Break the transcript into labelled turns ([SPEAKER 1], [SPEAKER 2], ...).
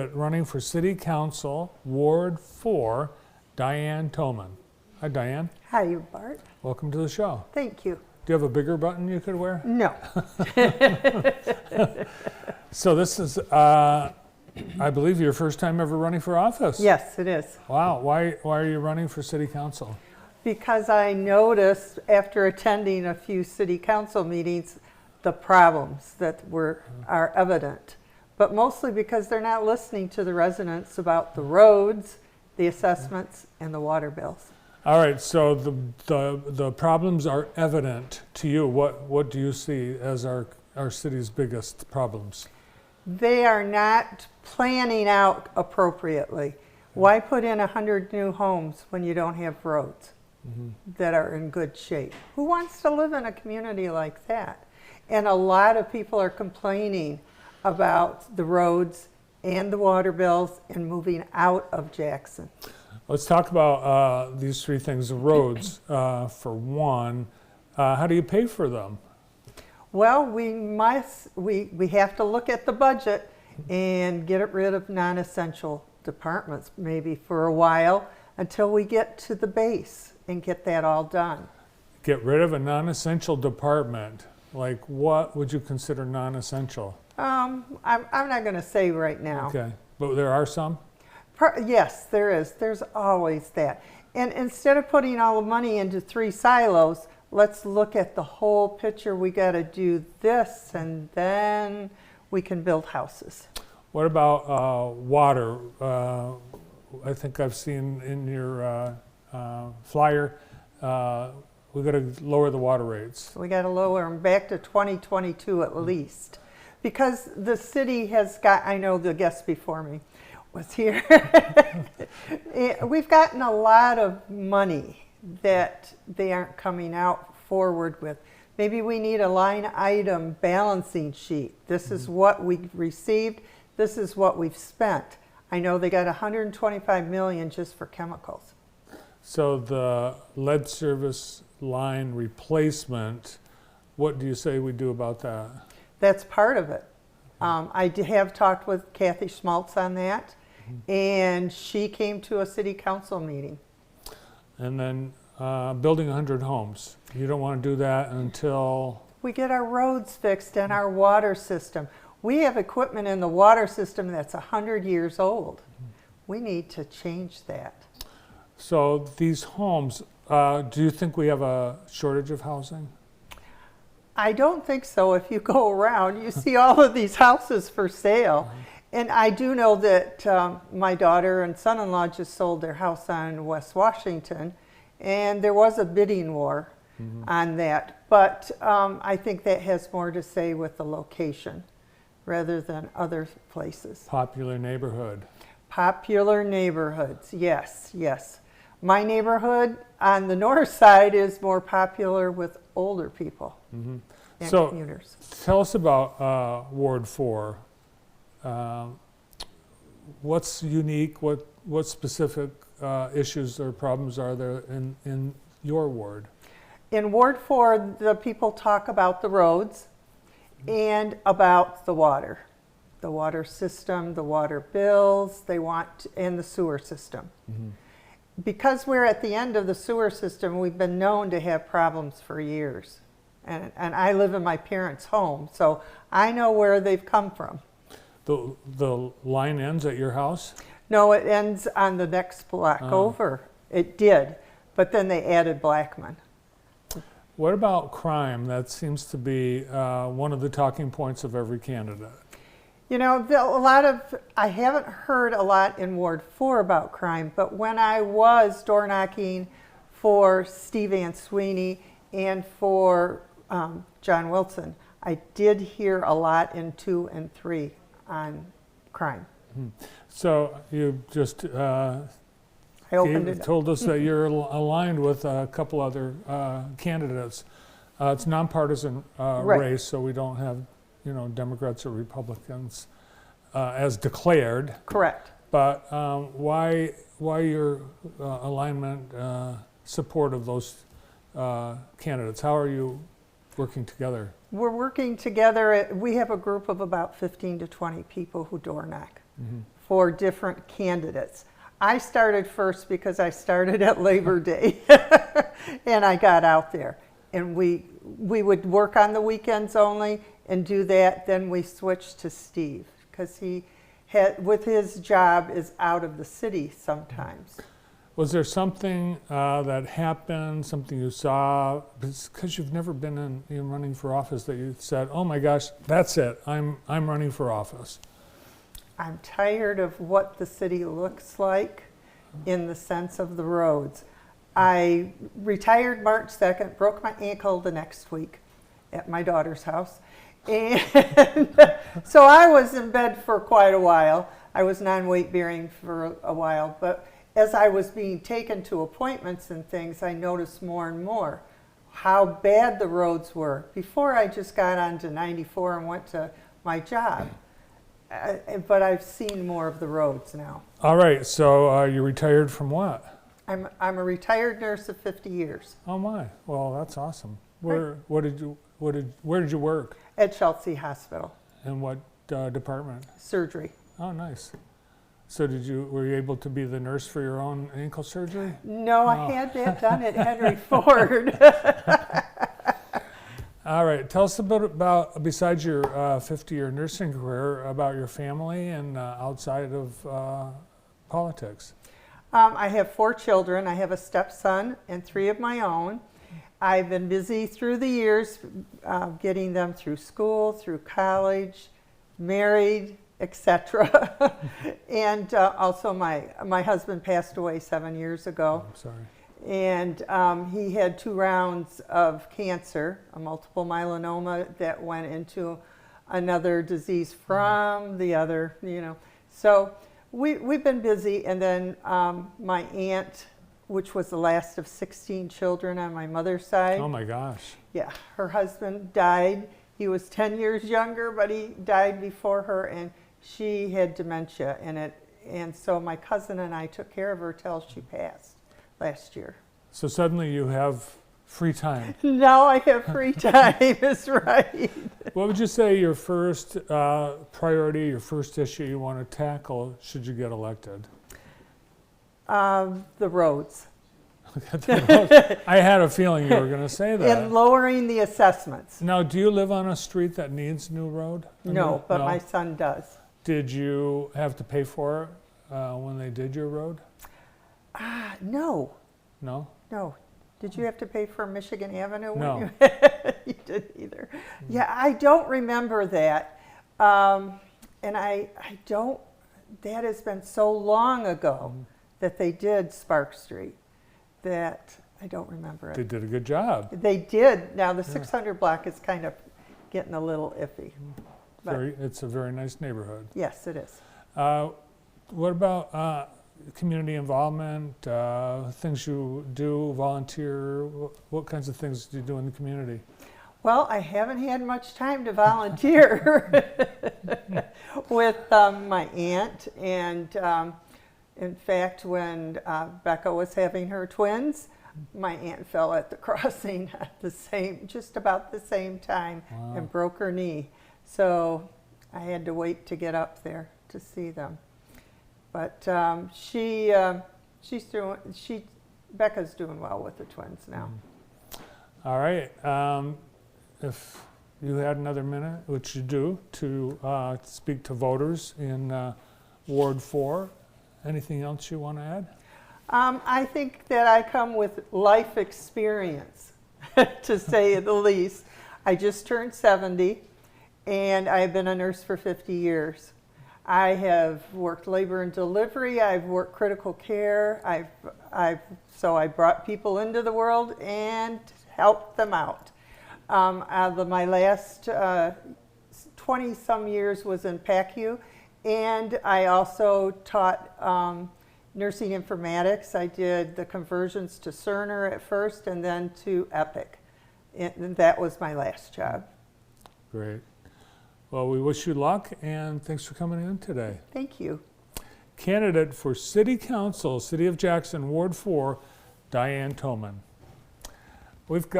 [SPEAKER 1] Running for City Council, Ward 4, Diane Toman. Hi, Diane.
[SPEAKER 2] Hi, Bart.
[SPEAKER 1] Welcome to the show.
[SPEAKER 2] Thank you.
[SPEAKER 1] Do you have a bigger button you could wear?
[SPEAKER 2] No.
[SPEAKER 1] So this is, I believe, your first time ever running for office.
[SPEAKER 2] Yes, it is.
[SPEAKER 1] Wow. Why are you running for City Council?
[SPEAKER 2] Because I noticed after attending a few city council meetings, the problems that are evident. But mostly because they're not listening to the residents about the roads, the assessments, and the water bills.
[SPEAKER 1] All right, so the problems are evident to you. What do you see as our city's biggest problems?
[SPEAKER 2] They are not planning out appropriately. Why put in 100 new homes when you don't have roads that are in good shape? Who wants to live in a community like that? And a lot of people are complaining about the roads and the water bills and moving out of Jackson.
[SPEAKER 1] Let's talk about these three things. The roads, for one, how do you pay for them?
[SPEAKER 2] Well, we have to look at the budget and get rid of non-essential departments maybe for a while until we get to the base and get that all done.
[SPEAKER 1] Get rid of a non-essential department. Like what would you consider non-essential?
[SPEAKER 2] I'm not going to say right now.
[SPEAKER 1] Okay, but there are some?
[SPEAKER 2] Yes, there is. There's always that. And instead of putting all the money into 3 silos, let's look at the whole picture. We got to do this, and then we can build houses.
[SPEAKER 1] What about water? I think I've seen in your flyer, we got to lower the water rates.
[SPEAKER 2] We got to lower them back to 2022 at least. Because the city has got, I know the guest before me was here, we've gotten a lot of money that they aren't coming out forward with. Maybe we need a line item balancing sheet. This is what we received, this is what we've spent. I know they got 125 million just for chemicals.
[SPEAKER 1] So the lead service line replacement, what do you say we do about that?
[SPEAKER 2] That's part of it. I have talked with Kathy Schmaltz on that, and she came to a city council meeting.
[SPEAKER 1] And then building 100 homes. You don't want to do that until?
[SPEAKER 2] We get our roads fixed and our water system. We have equipment in the water system that's 100 years old. We need to change that.
[SPEAKER 1] So these homes, do you think we have a shortage of housing?
[SPEAKER 2] I don't think so. If you go around, you see all of these houses for sale. And I do know that my daughter and son-in-law just sold their house on West Washington, and there was a bidding war on that. But I think that has more to say with the location rather than other places.
[SPEAKER 1] Popular neighborhood.
[SPEAKER 2] Popular neighborhoods, yes, yes. My neighborhood on the north side is more popular with older people and commuters.
[SPEAKER 1] Tell us about Ward 4. What's unique? What specific issues or problems are there in your ward?
[SPEAKER 2] In Ward 4, the people talk about the roads and about the water system, the water bills, and the sewer system. Because we're at the end of the sewer system, we've been known to have problems for years. And I live in my parents' home, so I know where they've come from.
[SPEAKER 1] The line ends at your house?
[SPEAKER 2] No, it ends on the next block over. It did, but then they added Blackman.
[SPEAKER 1] What about crime? That seems to be one of the talking points of every candidate.
[SPEAKER 2] You know, I haven't heard a lot in Ward 4 about crime, but when I was door knocking for Steve Ann Sweeney and for John Wilson, I did hear a lot in 2 and 3 on crime.
[SPEAKER 1] So you just told us that you're aligned with a couple other candidates. It's a nonpartisan race, so we don't have Democrats or Republicans as declared.
[SPEAKER 2] Correct.
[SPEAKER 1] But why your alignment, support of those candidates? How are you working together?
[SPEAKER 2] We're working together. We have a group of about 15 to 20 people who door knock for different candidates. I started first because I started at Labor Day and I got out there. And we would work on the weekends only and do that. Then we switched to Steve because he had, with his job, is out of the city sometimes.
[SPEAKER 1] Was there something that happened, something you saw, because you've never been in running for office, that you said, oh my gosh, that's it, I'm running for office?
[SPEAKER 2] I'm tired of what the city looks like in the sense of the roads. I retired March 2nd, broke my ankle the next week at my daughter's house. And so I was in bed for quite a while. I was non-weight bearing for a while, but as I was being taken to appointments and things, I noticed more and more how bad the roads were. Before I just got onto 94 and went to my job. But I've seen more of the roads now.
[SPEAKER 1] All right, so you retired from what?
[SPEAKER 2] I'm a retired nurse of 50 years.
[SPEAKER 1] Oh my, well that's awesome. Where did you work?
[SPEAKER 2] At Chelsea Hospital.
[SPEAKER 1] In what department?
[SPEAKER 2] Surgery.
[SPEAKER 1] Oh nice. So were you able to be the nurse for your own ankle surgery?
[SPEAKER 2] No, I had that done at Henry Ford.
[SPEAKER 1] All right, tell us a bit about, besides your 50-year nursing career, about your family and outside of politics.
[SPEAKER 2] I have 4 children. I have a stepson and 3 of my own. I've been busy through the years getting them through school, through college, married, etc. And also my husband passed away 7 years ago.
[SPEAKER 1] I'm sorry.
[SPEAKER 2] And he had 2 rounds of cancer, a multiple myeloma that went into another disease from the other, So we've been busy. And then my aunt, which was the last of 16 children on my mother's side.
[SPEAKER 1] Oh my gosh.
[SPEAKER 2] Yeah, her husband died. He was 10 years younger, but he died before her, and she had dementia in it. And so my cousin and I took care of her till she passed last year.
[SPEAKER 1] So suddenly you have free time.
[SPEAKER 2] Now I have free time, is right.
[SPEAKER 1] What would you say your first priority, your first issue you want to tackle should you get elected?
[SPEAKER 2] The roads.
[SPEAKER 1] I had a feeling you were going to say that.
[SPEAKER 2] And lowering the assessments.
[SPEAKER 1] Now, do you live on a street that needs new road?
[SPEAKER 2] No, but my son does.
[SPEAKER 1] Did you have to pay for it when they did your road?
[SPEAKER 2] No.
[SPEAKER 1] No?
[SPEAKER 2] No. Did you have to pay for Michigan Avenue?
[SPEAKER 1] No.
[SPEAKER 2] You didn't either. Yeah, I don't remember that. And I don't, that has been so long ago that they did Spark Street that I don't remember it.
[SPEAKER 1] They did a good job.
[SPEAKER 2] They did. Now the 600 block is kind of getting a little iffy.
[SPEAKER 1] It's a very nice neighborhood.
[SPEAKER 2] Yes, it is.
[SPEAKER 1] What about community involvement, things you do, volunteer? What kinds of things do you do in the community?
[SPEAKER 2] Well, I haven't had much time to volunteer with my aunt. And in fact, when Becca was having her twins, my aunt fell at the crossing at just about the same time. Wow. And broke her knee. So I had to wait to get up there to see them. But Becca's doing well with the twins now.
[SPEAKER 1] All right. If you had another minute, which you do, to speak to voters in Ward 4, anything else you want to add?
[SPEAKER 2] I think that I come with life experience, to say the least. I just turned 70, and I've been a nurse for 50 years. I have worked labor and delivery. I've worked critical care. So I brought people into the world and helped them out. My last 20-some years was in PACU, and I also taught nursing informatics. I did the conversions to Cerner at first and then to Epic. And that was my last job.
[SPEAKER 1] Great. Well, we wish you luck, and thanks for coming in today.
[SPEAKER 2] Thank you.
[SPEAKER 1] Candidate for City Council, City of Jackson, Ward 4, Diane Toman. We've got